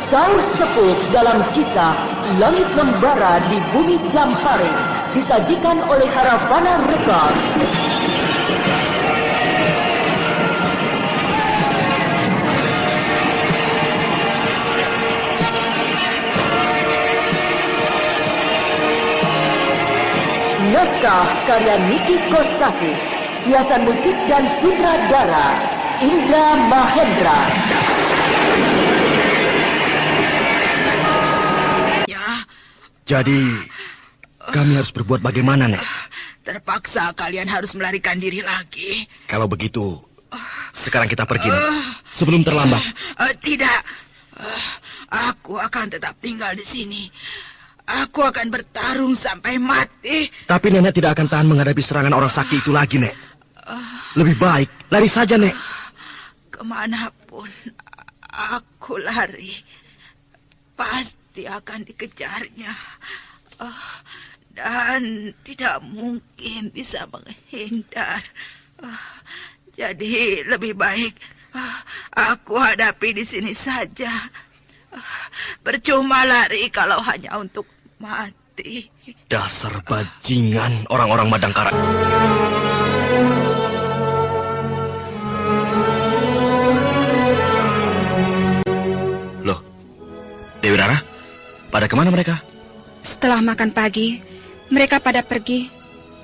Saur Sepuh dalam kisah Langit Membara di Bumi Jampare disajikan oleh Haravana Record. Naskah karya Niki Kosasih, hiasan musik dan sutradara Indra Mahendra. Jadi, kami harus berbuat bagaimana, Nek? Terpaksa kalian harus melarikan diri lagi. Kalau begitu, sekarang kita pergi, Nek. Sebelum terlambat. Tidak. Aku akan tetap tinggal di sini. Aku akan bertarung sampai mati. Tapi Nenek tidak akan tahan menghadapi serangan orang sakti itu lagi, Nek. Lebih baik, lari saja, Nek. Kemanapun aku lari, pasti akan dikejarnya. Dan tidak mungkin bisa menghindar. Jadi lebih baik aku hadapi di sini saja. Percuma lari kalau hanya untuk mati. Dasar bajingan orang-orang Madangkara. Loh, Dewi Rara, pada kemana mereka? Setelah makan pagi, mereka pada pergi.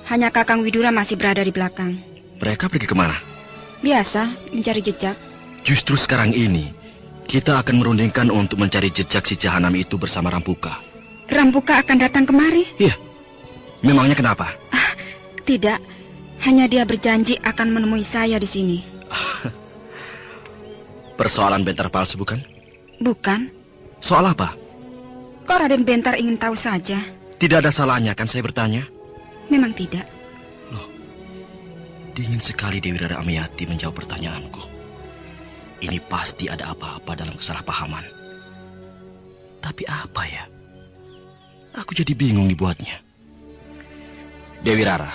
Hanya Kakang Widura masih berada di belakang. Mereka pergi kemana? Biasa, mencari jejak. Justru sekarang ini, kita akan merundingkan untuk mencari jejak si Jahanam itu bersama Rampuka. Rampuka akan datang kemari? Iya. Memangnya kenapa? Tidak, hanya dia berjanji akan menemui saya di sini. Persoalan bentar palsu, bukan? Bukan. Soal apa? Kok Raden Bentar ingin tahu saja? Tidak ada salahnya kan saya bertanya? Memang tidak. Loh, dingin sekali Dewi Rara Amayati menjawab pertanyaanku. Ini pasti ada apa-apa dalam kesalahpahaman. Tapi apa ya? Aku jadi bingung dibuatnya. Dewi Rara,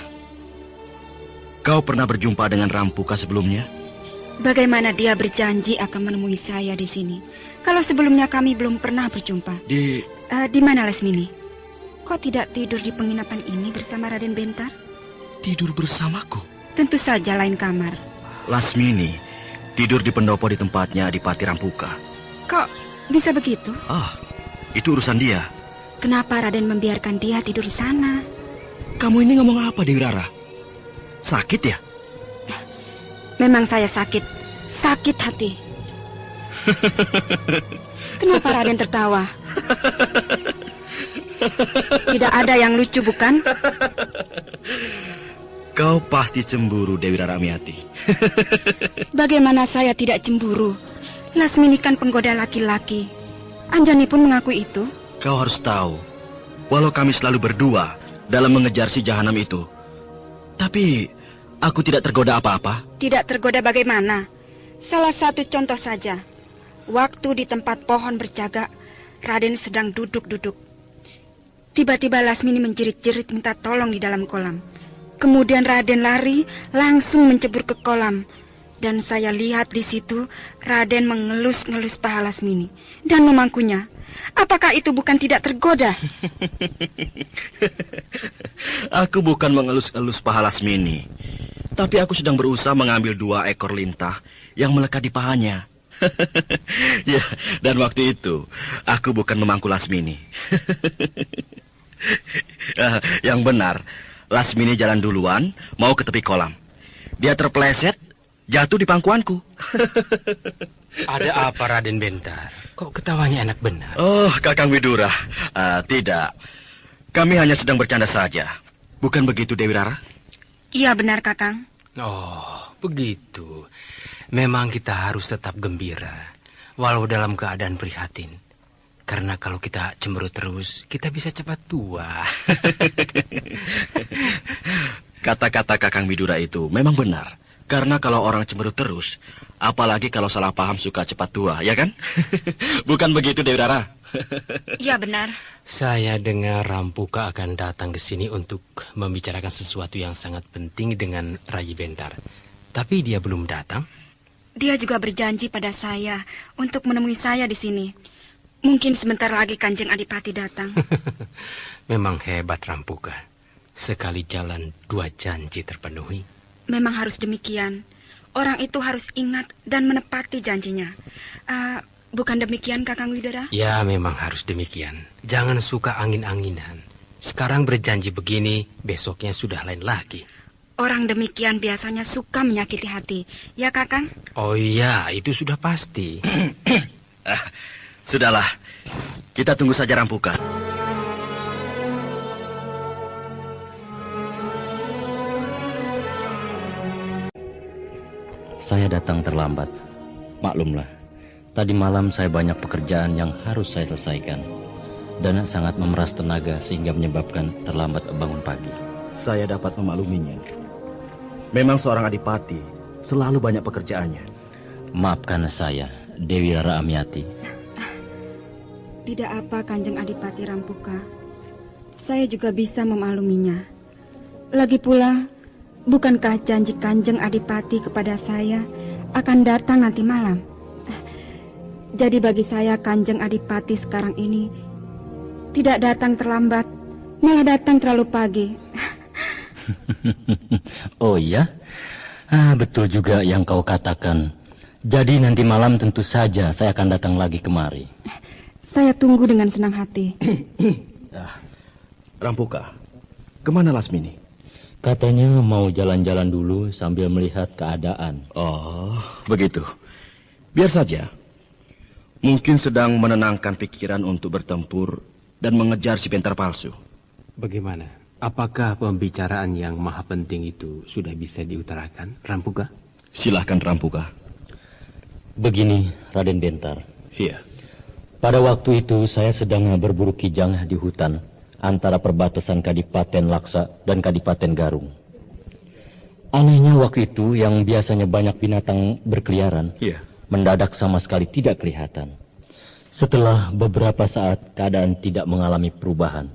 kau pernah berjumpa dengan Rampuka sebelumnya? Bagaimana dia berjanji akan menemui saya di sini? Kalau sebelumnya kami belum pernah berjumpa. Di mana Lasmini? Kau tidak tidur di penginapan ini bersama Raden Bentar? Tidur bersamaku? Tentu saja lain kamar. Lasmini tidur di pendopo di tempatnya di Pati Rampuka. Kok bisa begitu? Itu urusan dia. Kenapa Raden membiarkan dia tidur di sana? Kamu ini ngomong apa, Dewi Rara? Sakit ya? Memang saya sakit. Sakit hati. Kenapa Raden tertawa? Tidak ada yang lucu, bukan? Kau pasti cemburu, Dewi Rara Amayati. Bagaimana saya tidak cemburu? Lasmini kan penggoda laki-laki. Anjani pun mengakui itu. Kau harus tahu, walau kami selalu berdua dalam mengejar si Jahanam itu, tapi aku tidak tergoda apa-apa. Tidak tergoda bagaimana? Salah satu contoh saja. Waktu di tempat pohon berjaga, Raden sedang duduk-duduk. Tiba-tiba Lasmini menjerit-jerit minta tolong di dalam kolam. Kemudian Raden lari langsung mencebur ke kolam. Dan saya lihat di situ Raden mengelus-ngelus paha Lasmini dan memangkunya. Apakah itu bukan tidak tergoda? Aku bukan mengelus-elus paha Lasmini, tapi aku sedang berusaha mengambil 2 ekor lintah yang melekat di pahanya. Ya, dan waktu itu aku bukan memangku Lasmini. Yang benar, Lasmini jalan duluan mau ke tepi kolam. Dia terpeleset, jatuh di pangkuanku. Ada apa Raden Bentar? Kok ketawanya enak benar? Oh, Kakang Widura. Tidak. Kami hanya sedang bercanda saja. Bukan begitu, Dewi Rara? Iya benar, Kakang. Oh, begitu. Memang kita harus tetap gembira, walau dalam keadaan prihatin. Karena kalau kita cemberut terus, kita bisa cepat tua. Kata-kata Kakang Widura itu memang benar. Karena kalau orang cemberut terus, apalagi kalau salah paham suka cepat tua, ya kan? Bukan begitu, Dewi Rara? Iya benar. Saya dengar Rampuka akan datang ke sini untuk membicarakan sesuatu yang sangat penting dengan Rayi Bentar. Tapi dia belum datang. Dia juga berjanji pada saya untuk menemui saya di sini. Mungkin sebentar lagi Kanjeng Adipati datang. Memang hebat Rampuka. Sekali jalan 2 janji terpenuhi. Memang harus demikian. Orang itu harus ingat dan menepati janjinya. Bukan demikian, Kakang Widara? Ya, memang harus demikian. Jangan suka angin-anginan. Sekarang berjanji begini, besoknya sudah lain lagi. Orang demikian biasanya suka menyakiti hati. Ya, Kakang? Oh iya, itu sudah pasti. Sudahlah, kita tunggu saja Rampuka. Saya datang terlambat. Maklumlah, tadi malam saya banyak pekerjaan yang harus saya selesaikan. Dan sangat memeras tenaga sehingga menyebabkan terlambat bangun pagi. Saya dapat memakluminya. Memang seorang adipati selalu banyak pekerjaannya. Maafkan saya, Dewi Rara Amiati. Tidak apa, Kanjeng Adipati Rampuka. Saya juga bisa memakluminya. Lagi pula, bukankah janji Kanjeng Adipati kepada saya akan datang nanti malam? Jadi bagi saya Kanjeng Adipati sekarang ini tidak datang terlambat, malah datang terlalu pagi. Oh iya? Betul juga yang kau katakan. Jadi nanti malam tentu saja saya akan datang lagi kemari. Saya tunggu dengan senang hati. Rampuka, kemana Lasmini? Katanya mau jalan-jalan dulu sambil melihat keadaan. Oh, begitu. Biar saja. Mungkin sedang menenangkan pikiran untuk bertempur dan mengejar si bentar palsu. Bagaimana? Apakah pembicaraan yang maha penting itu sudah bisa diutarakan, Rampuka? Silahkan Rampuka. Begini, Raden Bentar. Iya. Pada waktu itu saya sedang berburu kijang di hutan antara perbatasan Kadipaten Laksa dan Kadipaten Garung. Anehnya waktu itu yang biasanya banyak binatang berkeliaran, mendadak sama sekali tidak kelihatan. Setelah beberapa saat keadaan tidak mengalami perubahan,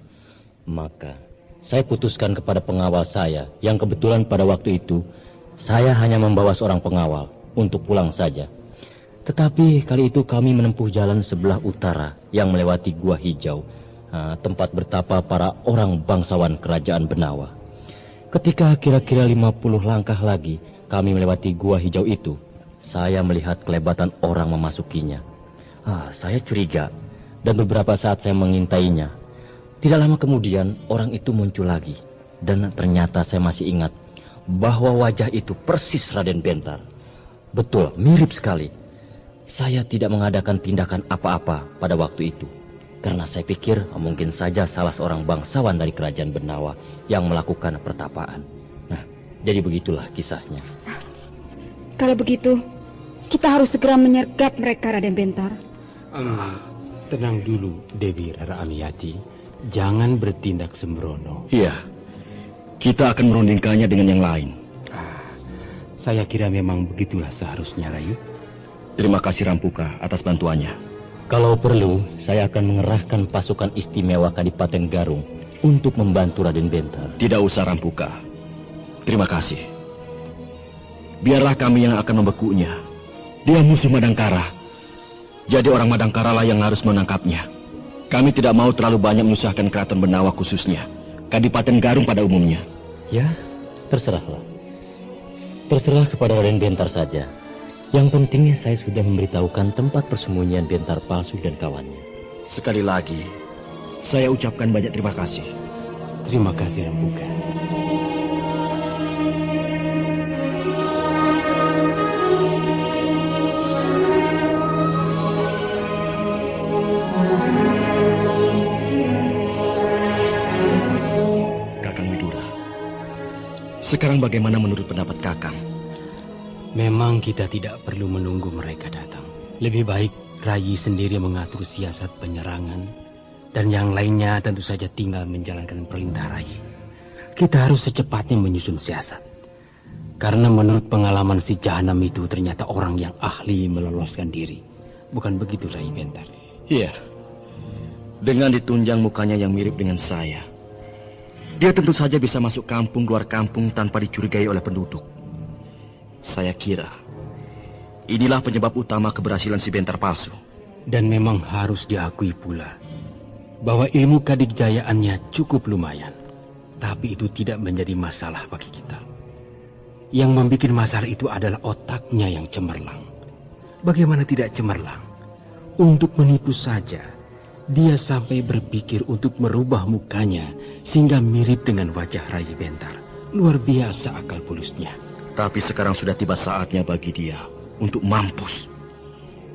maka saya putuskan kepada pengawal saya yang kebetulan pada waktu itu saya hanya membawa seorang pengawal untuk pulang saja. Tetapi kali itu kami menempuh jalan sebelah utara yang melewati Gua Hijau, tempat bertapa para orang bangsawan kerajaan Benawa. Ketika kira-kira 50 langkah lagi kami melewati Gua Hijau itu, saya melihat kelebatan orang memasukinya. Saya curiga dan beberapa saat saya mengintainya. Tidak lama kemudian orang itu muncul lagi. Dan ternyata saya masih ingat bahwa wajah itu persis Raden Bentar. Betul, mirip sekali. Saya tidak mengadakan tindakan apa-apa pada waktu itu. Karena saya pikir mungkin saja salah seorang bangsawan dari kerajaan Benawa yang melakukan pertapaan. Nah, jadi begitulah kisahnya. Kalau begitu, kita harus segera menyergap mereka, Raden Bentar. Tenang dulu, Dewi Rara Amiati. Jangan bertindak sembrono. Iya, kita akan merundingkannya dengan yang lain. Saya kira memang begitulah seharusnya, Rayu. Terima kasih Rampuka atas bantuannya. Kalau perlu, saya akan mengerahkan pasukan istimewa Kadipaten Garung untuk membantu Raden Bentar. Tidak usah Rampuka. Terima kasih. Biarlah kami yang akan membekunya. Dia musuh Madangkara. Jadi orang Madangkara lah yang harus menangkapnya. Kami tidak mau terlalu banyak menyusahkan keraton Benawa khususnya Kadipaten Garung pada umumnya. Ya, terserahlah. Terserah kepada Raden Bentar saja. Yang penting saya sudah memberitahukan tempat persembunyian Bentar palsu dan kawannya. Sekali lagi, saya ucapkan banyak terima kasih. Terima kasih, Rampuka. Sekarang bagaimana menurut pendapat Kakang? Memang kita tidak perlu menunggu mereka datang. Lebih baik Rayi sendiri mengatur siasat penyerangan. Dan yang lainnya tentu saja tinggal menjalankan perintah Rayi. Kita harus secepatnya menyusun siasat. Karena menurut pengalaman si Jahanam itu ternyata orang yang ahli meloloskan diri. Bukan begitu, Rayi Bentar? Iya. Dengan ditunjang mukanya yang mirip dengan saya, dia tentu saja bisa masuk kampung luar kampung tanpa dicurigai oleh penduduk. Saya kira inilah penyebab utama keberhasilan si Bentar palsu. Dan memang harus diakui pula bahwa ilmu kadikjayaannya cukup lumayan. Tapi itu tidak menjadi masalah bagi kita. Yang membuat masalah itu adalah otaknya yang cemerlang. Bagaimana tidak cemerlang? Untuk menipu saja, dia sampai berpikir untuk merubah mukanya sehingga mirip dengan wajah Rai Bentar. Luar biasa akal bulusnya. Tapi sekarang sudah tiba saatnya bagi dia untuk mampus.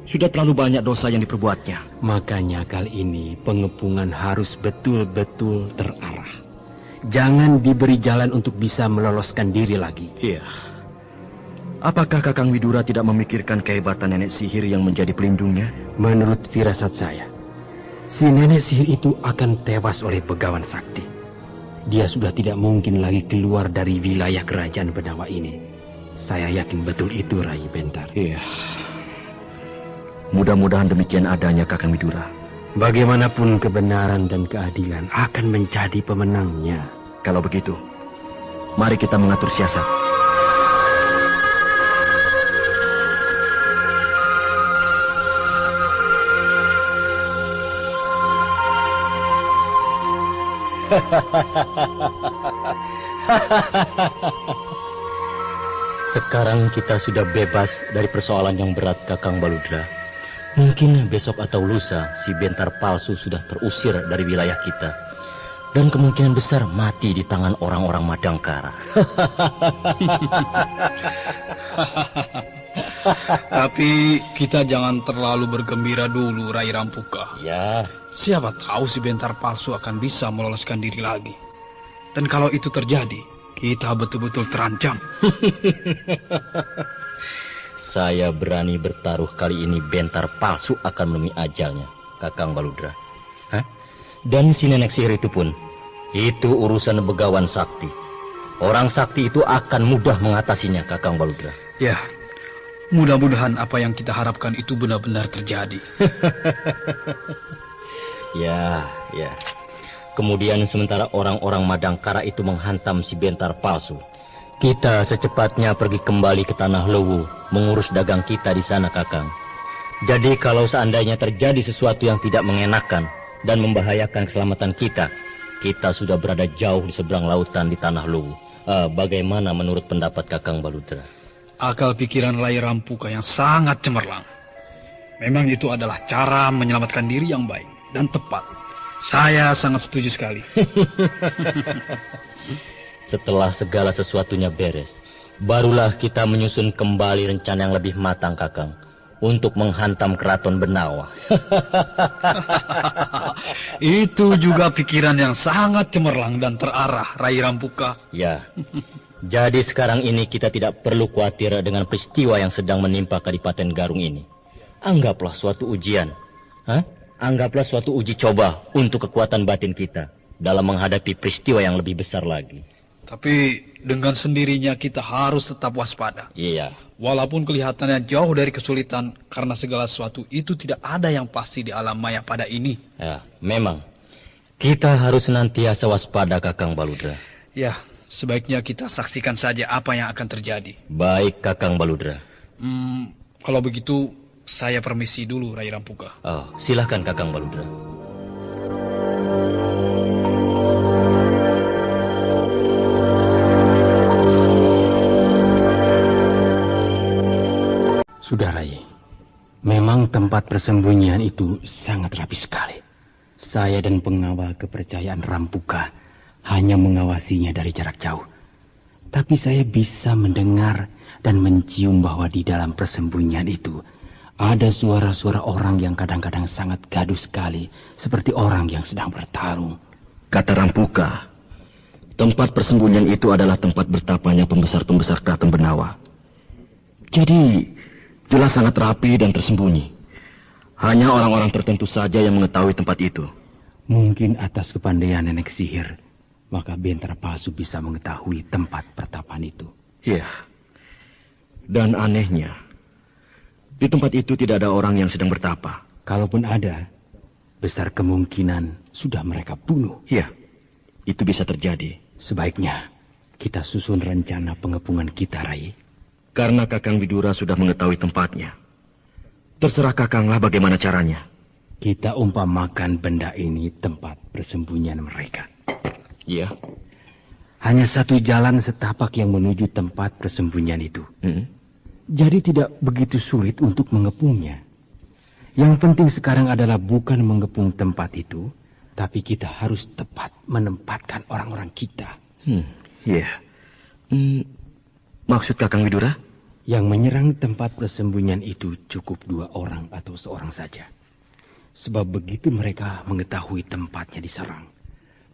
Sudah terlalu banyak dosa yang diperbuatnya. Makanya kali ini pengepungan harus betul-betul terarah. Jangan diberi jalan untuk bisa meloloskan diri lagi. Iya. Apakah Kakang Widura tidak memikirkan kehebatan nenek sihir yang menjadi pelindungnya? Menurut firasat saya, si nenek sihir itu akan tewas oleh Begawan Sakti. Dia sudah tidak mungkin lagi keluar dari wilayah kerajaan Benawa ini. Saya yakin betul itu, Rai Bentar. Iya. Mudah-mudahan demikian adanya, Kakang Widura. Bagaimanapun kebenaran dan keadilan akan menjadi pemenangnya. Kalau begitu, mari kita mengatur siasat. Sekarang kita sudah bebas dari persoalan yang berat, Kakang Baludra. Mungkin besok atau lusa si Bentar palsu sudah terusir dari wilayah kita. Dan kemungkinan besar mati di tangan orang-orang Madangkara. Tapi kita jangan terlalu bergembira dulu, Rai Rampuka. Ya. Siapa tahu si Bentar palsu akan bisa meloloskan diri lagi. Dan kalau itu terjadi, kita betul-betul terancam. Saya berani bertaruh kali ini Bentar palsu akan menemui ajalnya, Kakang Baludra. Hah? Dan si nenek sihir itu pun, itu urusan Begawan Sakti. Orang sakti itu akan mudah mengatasinya, Kakang Baludra. Ya, mudah-mudahan apa yang kita harapkan itu benar-benar terjadi. Ya. Kemudian sementara orang-orang Madangkara itu menghantam si Bentar palsu, kita secepatnya pergi kembali ke Tanah Luwu, mengurus dagang kita di sana, Kakang. Jadi kalau seandainya terjadi sesuatu yang tidak mengenakan dan membahayakan keselamatan kita sudah berada jauh di seberang lautan di Tanah Luwu. Bagaimana menurut pendapat Kakang Baludra? Akal pikiran Rai Rampuka yang sangat cemerlang. Memang itu adalah cara menyelamatkan diri yang baik dan tepat. Saya sangat setuju sekali. Setelah segala sesuatunya beres, barulah kita menyusun kembali rencana yang lebih matang, Kakang, untuk menghantam keraton Benawa. Itu juga pikiran yang sangat cemerlang dan terarah, Rai Rampuka. Ya, jadi sekarang ini kita tidak perlu khawatir dengan peristiwa yang sedang menimpa Kadipaten Garung ini. Anggaplah suatu ujian. Anggaplah suatu uji coba untuk kekuatan batin kita dalam menghadapi peristiwa yang lebih besar lagi. Tapi dengan sendirinya kita harus tetap waspada. Iya. Walaupun kelihatannya jauh dari kesulitan, karena segala sesuatu itu tidak ada yang pasti di alam maya pada ini. Ya, memang. Kita harus senantiasa waspada, Kakang Baludra. Ya, sebaiknya kita saksikan saja apa yang akan terjadi. Baik, Kakang Baludra. Kalau begitu, saya permisi dulu, Rai Rampuka. Oh, silahkan, Kakang Baludra. Sudah, Rai. Memang tempat persembunyian itu sangat rapi sekali. Saya dan pengawal kepercayaan Rampuka hanya mengawasinya dari jarak jauh. Tapi saya bisa mendengar dan mencium bahwa di dalam persembunyian itu ada suara-suara orang yang kadang-kadang sangat gaduh sekali, seperti orang yang sedang bertarung. Kata Rampuka, tempat persembunyian itu adalah tempat bertapanya pembesar-pembesar keraton Benawa. Jadi jelas sangat rapi dan tersembunyi. Hanya orang-orang tertentu saja yang mengetahui tempat itu. Mungkin atas kepandaian nenek sihir, maka Bentar palsu bisa mengetahui tempat pertapaan itu. Iya. Dan anehnya, di tempat itu tidak ada orang yang sedang bertapa. Kalaupun ada, besar kemungkinan sudah mereka bunuh. Iya, itu bisa terjadi. Sebaiknya kita susun rencana pengepungan kita, Rai. Karena Kakang Widura sudah mengetahui tempatnya, Terserah Kakanglah bagaimana caranya. Kita umpamakan benda ini tempat persembunyian mereka. Iya. Hanya satu jalan setapak yang menuju tempat persembunyian itu. Jadi tidak begitu sulit untuk mengepungnya. Yang penting sekarang adalah bukan mengepung tempat itu, tapi kita harus tepat menempatkan orang-orang kita. Iya. Maksud Kakang Widura? Yang menyerang tempat persembunyian itu cukup 2 orang atau seorang saja. Sebab begitu mereka mengetahui tempatnya diserang,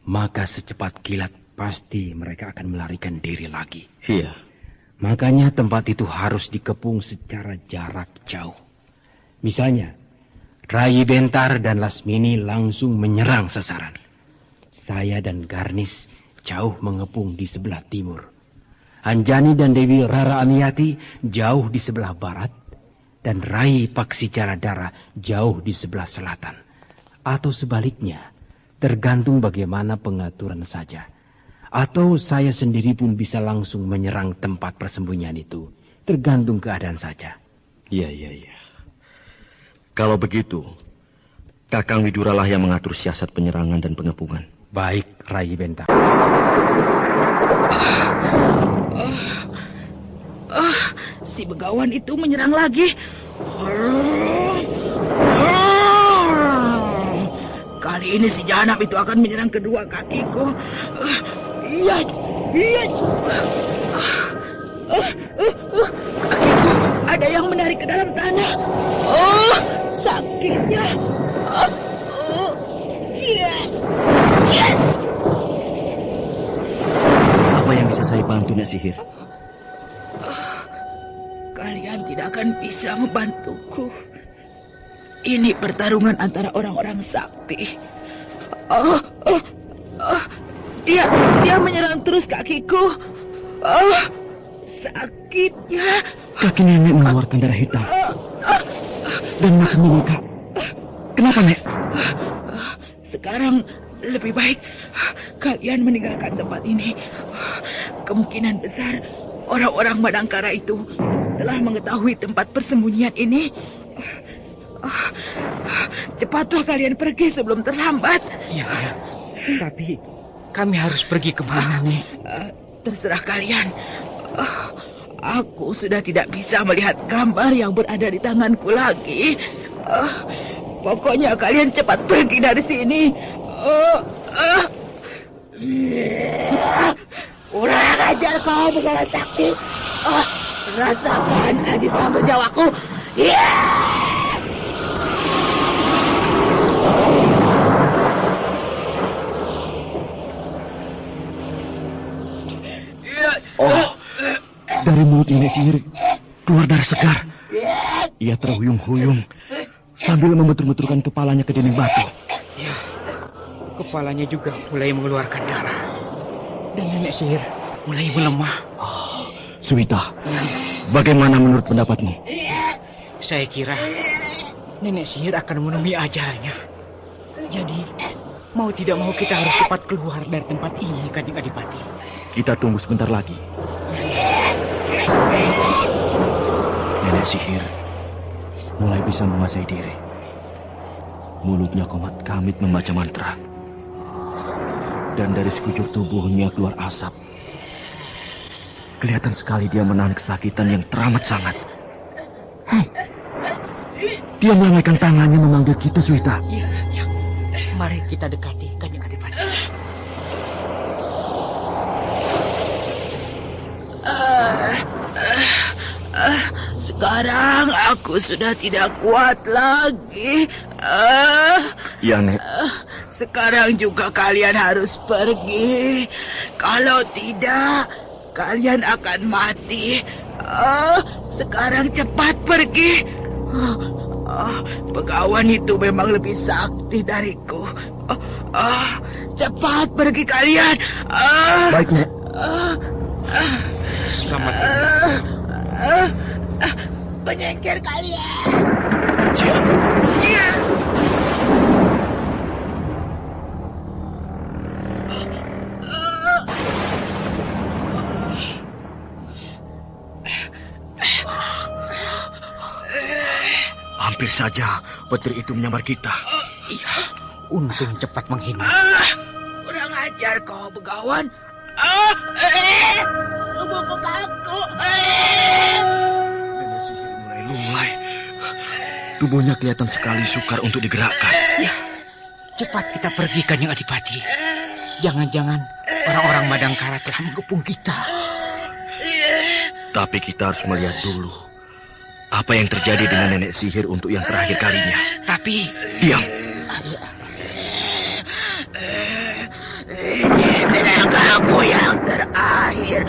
maka secepat kilat pasti mereka akan melarikan diri lagi. Iya. Makanya tempat itu harus dikepung secara jarak jauh. Misalnya, Rai Bentar dan Lasmini langsung menyerang sasaran. Saya dan Garnis jauh mengepung di sebelah timur. Anjani dan Dewi Rara Amiyati jauh di sebelah barat. Dan Rai Paksi Jaradara jauh di sebelah selatan. Atau sebaliknya, tergantung bagaimana pengaturan saja. Atau saya sendiri pun bisa langsung menyerang tempat persembunyian itu. Tergantung keadaan saja. Iya. Kalau begitu, Kakang Widuralah yang mengatur siasat penyerangan dan pengepungan. Baik, Rai Bentar. Si begawan itu menyerang lagi. Kali ini si Janab itu akan menyerang kedua kakiku. Iya. Kakiku ada yang menarik ke dalam tanah. Sakitnya. Apa yang bisa saya bantu, Nek Sihir? Kalian tidak akan bisa membantuku. Ini pertarungan antara orang-orang sakti. Dia menyerang terus kakiku. Sakitnya. Kaki nenek mengeluarkan darah hitam. Dan makin membengkak. Kenapa, Nek? Sekarang lebih baik kalian meninggalkan tempat ini. Kemungkinan besar orang-orang Madangkara itu telah mengetahui tempat persembunyian ini. Cepatlah kalian pergi sebelum terlambat. Iya. Tapi kami harus pergi kemana, Nek? Terserah kalian. Aku sudah tidak bisa melihat gambar yang berada di tanganku lagi. Pokoknya kalian cepat pergi dari sini. Kurang ajar kau, begawan sakti. Rasakan lagi sambal jawaku. Dari mulut Nenek Sihir keluar darah segar. Ia terhuyung-huyung sambil membentur-benturkan kepalanya ke dinding batu. Ya, kepalanya juga mulai mengeluarkan darah. Dan Nenek Sihir mulai melemah. Suwita, bagaimana menurut pendapatmu? Saya kira Nenek Sihir akan menemui ajalnya. Jadi, mau tidak mau kita harus cepat keluar dari tempat ini, Kanjeng Adipati. Kita tunggu sebentar lagi. Nenek Sihir mulai bisa menguasai diri. Mulutnya komat kamit membaca mantra. Dan dari sekujur tubuhnya keluar asap. Kelihatan sekali dia menahan kesakitan yang teramat sangat. Dia melambaikan tangannya memanggil kita, Suwita. Ya. Mari kita dekati, Kanjeng Adipati. Sekarang aku sudah tidak kuat lagi. Ya, Nek. Sekarang juga kalian harus pergi. Kalau tidak, kalian akan mati. Sekarang cepat pergi. Begawan itu memang lebih sakti dariku. Cepat pergi kalian. Baik, Nek. Selamat. Penyingkir kalian. Hampir saja petir itu menyambar kita. Iya. Untung cepat menghindar. Kurang ajar kau, Begawan. Buku aku. Nenek sihir mulai lunglai. Tubuhnya kelihatan sekali sukar untuk digerakkan. Ya, cepat kita pergi, Kanjeng Adipati. Jangan-jangan orang-orang Madangkara telah mengepung kita. Tapi kita harus melihat dulu apa yang terjadi dengan nenek sihir untuk yang terakhir kalinya. Tapi... Diam. Tenagaku yang terakhir.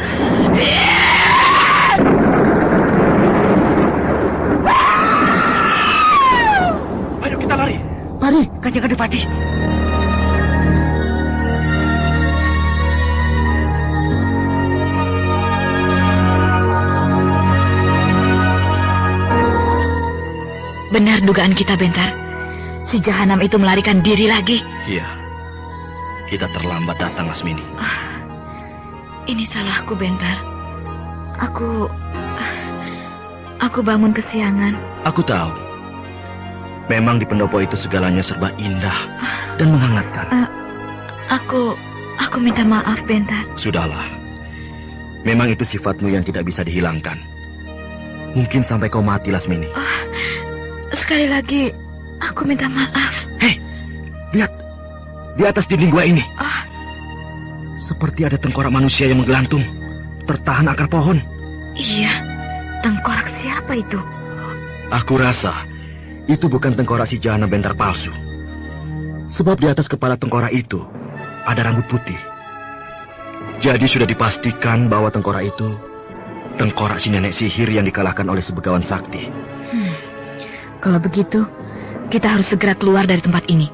Ayo kita lari. Mari, Kanjeng Adipati. Benar dugaan kita, Bentar. Si jahanam itu melarikan diri lagi. Iya. Kita terlambat datang, Lasmini. Ini salahku, Bentar. Aku bangun kesiangan. Aku tahu. Memang di pendopo itu segalanya serba indah dan menghangatkan. Aku minta maaf, Bentar. Sudahlah. Memang itu sifatmu yang tidak bisa dihilangkan. Mungkin sampai kau mati, Lasmini. Sekali lagi, aku minta maaf. Hei, lihat. Di atas dinding gua ini. Seperti ada tengkorak manusia yang menggelantung, tertahan akar pohon. Iya, tengkorak siapa itu? Aku rasa itu bukan tengkorak si jahanam Bentar palsu. Sebab di atas kepala tengkorak itu ada rambut putih. Jadi sudah dipastikan bahwa tengkorak itu tengkorak si nenek sihir yang dikalahkan oleh sebegawan sakti. Kalau begitu, kita harus segera keluar dari tempat ini.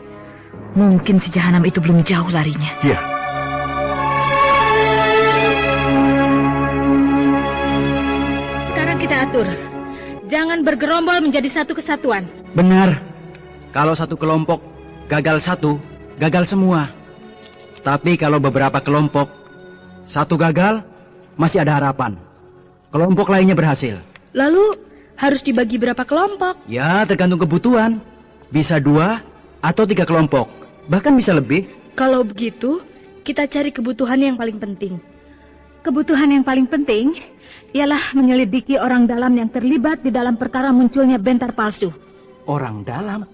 Mungkin si jahanam itu belum jauh larinya. Iya. Sekarang kita atur. Jangan bergerombol menjadi satu kesatuan. Benar. Kalau satu kelompok gagal satu, gagal semua. Tapi kalau beberapa kelompok satu gagal, masih ada harapan. Kelompok lainnya berhasil. Lalu harus dibagi berapa kelompok? Ya, tergantung kebutuhan. Bisa 2 atau 3 kelompok. Bahkan bisa lebih. Kalau begitu, kita cari kebutuhan yang paling penting. Kebutuhan yang paling penting ialah menyelidiki orang dalam yang terlibat di dalam perkara munculnya Bentar palsu. Orang dalam?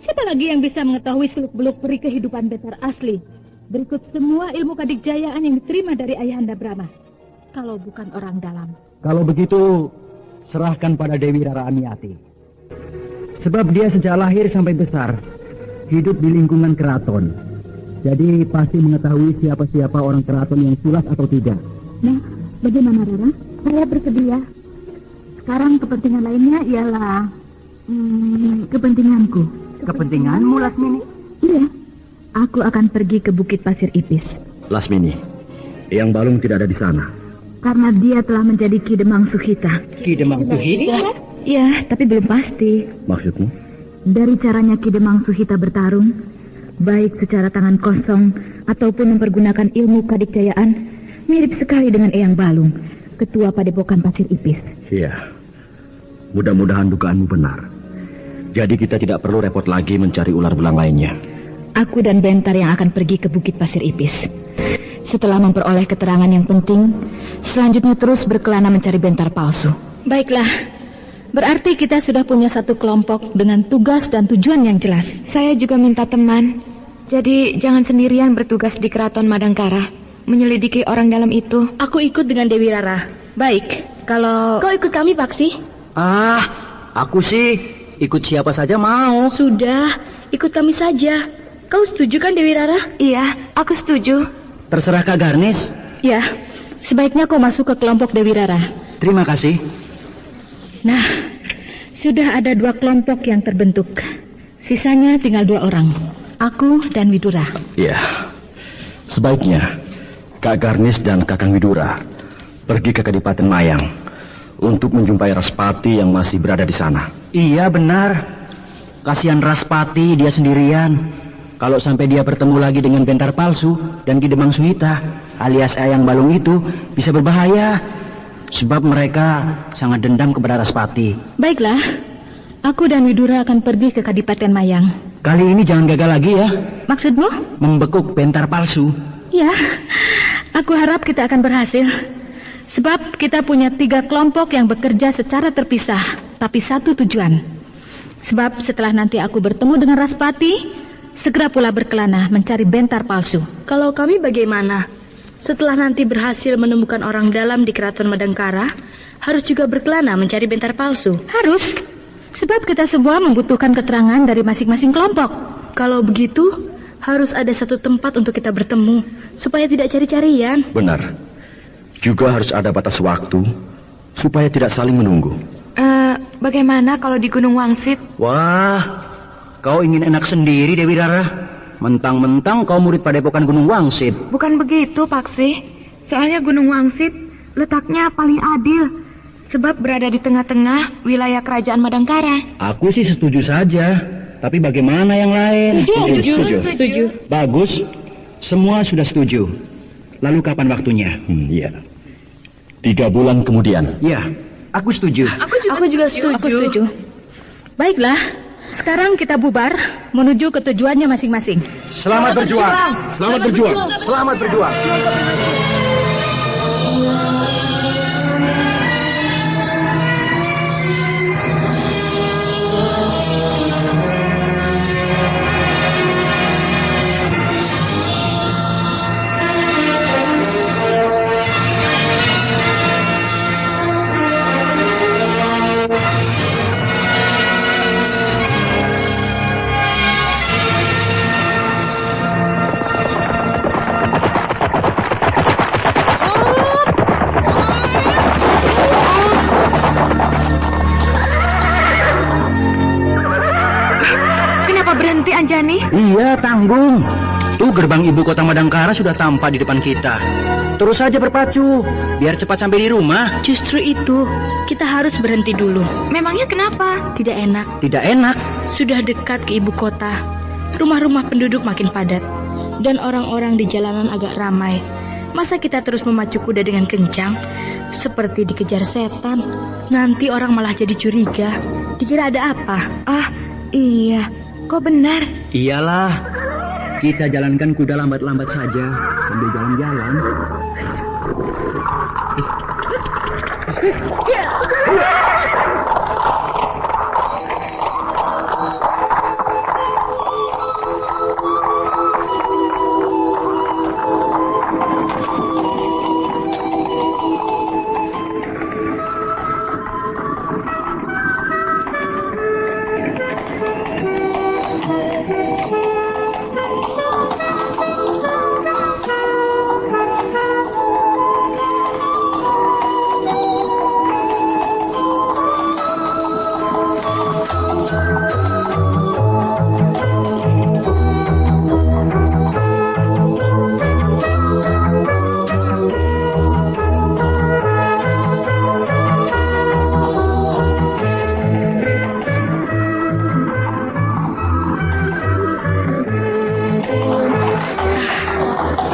Siapa lagi yang bisa mengetahui seluk-beluk peri kehidupan Bentar asli? Berikut semua ilmu kadikjayaan yang diterima dari Ayahanda Brahma. Kalau bukan orang dalam. Kalau begitu, serahkan pada Dewi Rara Amiati. Sebab dia sejak lahir sampai besar hidup di lingkungan keraton. Jadi pasti mengetahui siapa-siapa orang keraton yang sulas atau tidak. Nah, bagaimana Rara? Saya bersedia. Sekarang kepentingan lainnya ialah kepentinganku. Kepentinganmu, Lasmini? Iya, aku akan pergi ke Bukit Pasir Ipis. Lasmini, Eyang Balung tidak ada di sana. Karena dia telah menjadi Ki Demang Suhita. Ki Demang Suhita? Ya, tapi belum pasti. Maksudmu? Dari caranya Ki Demang Suhita bertarung, baik secara tangan kosong ataupun mempergunakan ilmu kadikjayaan, mirip sekali dengan Eyang Balung, ketua Padepokan Pasir Ipis. Iya. Mudah-mudahan dugaanmu benar. Jadi kita tidak perlu repot lagi mencari ular belang lainnya. Aku dan Bentar yang akan pergi ke Bukit Pasir Ipis. Setelah memperoleh keterangan yang penting, selanjutnya terus berkelana mencari Bentar palsu. Baiklah, berarti kita sudah punya satu kelompok dengan tugas dan tujuan yang jelas. Saya juga minta teman. Jadi jangan sendirian bertugas di Keraton Madangkara, menyelidiki orang dalam itu. Aku ikut dengan Dewi Rara. Baik, kalau... Kau ikut kami, Paksi? Aku sih ikut siapa saja mau. Sudah, ikut kami saja. Kau setuju kan, Dewi Rara? Iya, aku setuju. Terserah Kak Garnis. Ya, sebaiknya kau masuk ke kelompok Dewi Rara. Terima kasih. Nah, sudah ada 2 kelompok yang terbentuk. Sisanya tinggal 2 orang. Aku dan Widura. Iya. Sebaiknya Kak Garnis dan Kakang Widura pergi ke Kadipaten Mayang untuk menjumpai Raspati yang masih berada di sana. Iya, benar. Kasihan Raspati, dia sendirian. Kalau sampai dia bertemu lagi dengan Bentar palsu dan Ki Demang Suhita alias Eyang Balung itu bisa berbahaya. Sebab mereka sangat dendam kepada Raspati. Baiklah, Aku dan Widura akan pergi ke Kadipaten Mayang. Kali ini jangan gagal lagi ya. Maksudmu? Membekuk bentar palsu. Ya, aku harap kita akan berhasil. Sebab kita punya 3 kelompok yang bekerja secara terpisah, tapi satu tujuan. Sebab setelah nanti aku bertemu dengan Raspati, segera pula berkelana mencari bentar palsu. Kalau kami bagaimana? Setelah nanti berhasil menemukan orang dalam di Keraton Madangkara, harus juga berkelana mencari bentar palsu. Harus, sebab kita semua membutuhkan keterangan dari masing-masing kelompok. Kalau begitu, harus ada satu tempat untuk kita bertemu, supaya tidak cari-carian. Benar. Juga harus ada batas waktu, supaya tidak saling menunggu. Bagaimana kalau di Gunung Wangsit? Wah, kau ingin enak sendiri, Dewi Rara. Mentang-mentang kau murid padepokan Gunung Wangsit. Bukan begitu, Paksi. Soalnya Gunung Wangsit letaknya paling adil, sebab berada di tengah-tengah wilayah kerajaan Madangkara. Aku sih setuju saja, tapi bagaimana yang lain? Setuju. Bagus, semua sudah setuju. Lalu kapan waktunya? Iya. 3 bulan kemudian. Ya, aku setuju. Aku juga setuju. Aku setuju. Baiklah, sekarang kita bubar menuju ke tujuannya masing-masing. Selamat berjuang. Selamat berjuang. Selamat berjuang. Berhenti, Anjani. Iya, tanggung. Tuh gerbang ibu kota Madangkara sudah tampak di depan kita. Terus saja berpacu, biar cepat sampai di rumah. Justru itu, kita harus berhenti dulu. Memangnya kenapa? Tidak enak. Tidak enak. Sudah dekat ke ibu kota. Rumah-rumah penduduk makin padat. Dan orang-orang di jalanan agak ramai. Masa kita terus memacu kuda dengan kencang? Seperti dikejar setan. Nanti orang malah jadi curiga. Dikira ada apa? Ah, iya. Kok benar? Iyalah, kita jalankan kuda lambat-lambat saja sambil jalan-jalan.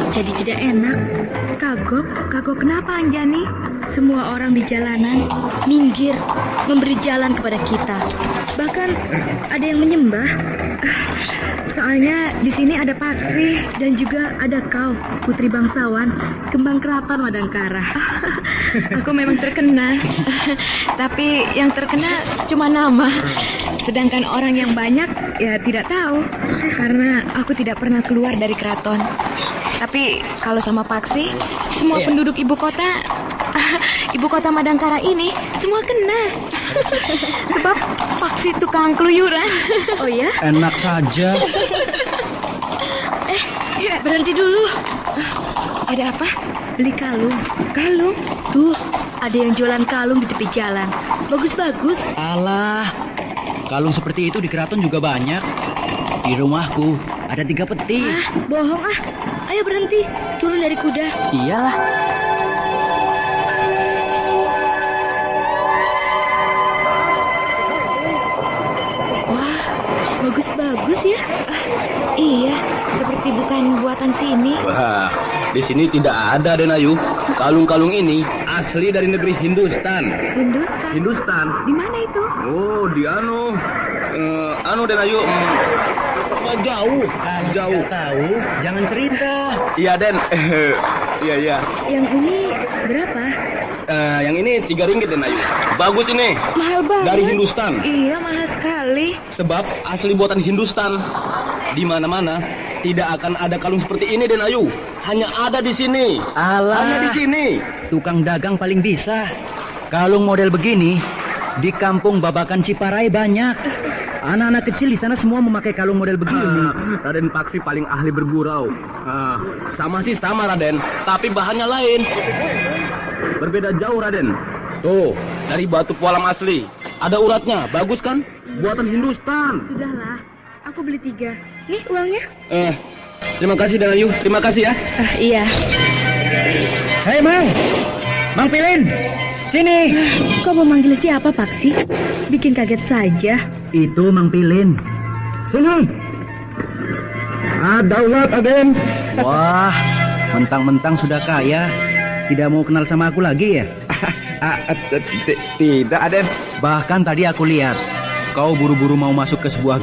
Jadi tidak enak. Kagok kenapa, Anjani? Semua orang di jalanan minggir, memberi jalan kepada kita. Bahkan ada yang menyembah. Soalnya di sini ada Paksi dan juga ada kau, putri bangsawan, kembang keraton Madangkara. Aku memang terkenal. Tapi yang terkenal cuma nama. Sedangkan orang yang banyak ya tidak tahu, karena aku tidak pernah keluar dari keraton. Tapi kalau sama Paksi, semua penduduk ibu kota Madangkara ini semua kenal. Sebab Paksi tukang keluyuran. Oh ya? Enak saja. Berhenti dulu. Ada apa? Beli kalung. Kalung? Tuh, ada yang jualan kalung di tepi jalan. Bagus-bagus. Alah, kalung seperti itu di keraton juga banyak. Di rumahku ada 3 peti. Bohong ah. Ayo berhenti, turun dari kuda. Iyalah. Wah, bagus-bagus ya. Iya, seperti bukan buatan sini. Wah, di sini tidak ada, Den Ayu. Kalung-kalung ini asli dari negeri Hindustan. Hindustan. Di mana itu? Oh, di Den Ayu. Jauh. Tahu, jangan cerita. Iya, Den. Iya. Yang ini berapa? Yang ini 3 ringgit, Den Ayu. Bagus ini. Mahal banget. Dari Hindustan. Iya, mahal sekali. Sebab asli buatan Hindustan. Di mana-mana tidak akan ada kalung seperti ini, Den Ayu. Hanya ada di sini. Alah. Hanya di sini. Tukang dagang paling bisa. Kalung model begini di kampung Babakan Ciparai banyak. Anak-anak kecil di sana semua memakai kalung model begini. Raden Paksi paling ahli bergurau. Sama sih sama, Raden, tapi bahannya lain. Berbeda jauh, Raden. Tuh, dari batu pualam asli. Ada uratnya, bagus kan? Buatan Hindustan. Sudahlah, aku beli 3. Nih uangnya. Terima kasih, Den Ayu. Terima kasih ya. Iya. Hei, Mang Pilin, sini. Kau mau manggil siapa, Paksi? Bikin kaget saja. Itu Mang Pilin. Sini. Daulat, Aden. Wah, mentang-mentang sudah kaya. Tidak mau kenal sama aku lagi ya? Tidak, Aden. Bahkan tadi aku lihat kau buru-buru mau masuk ke sebuah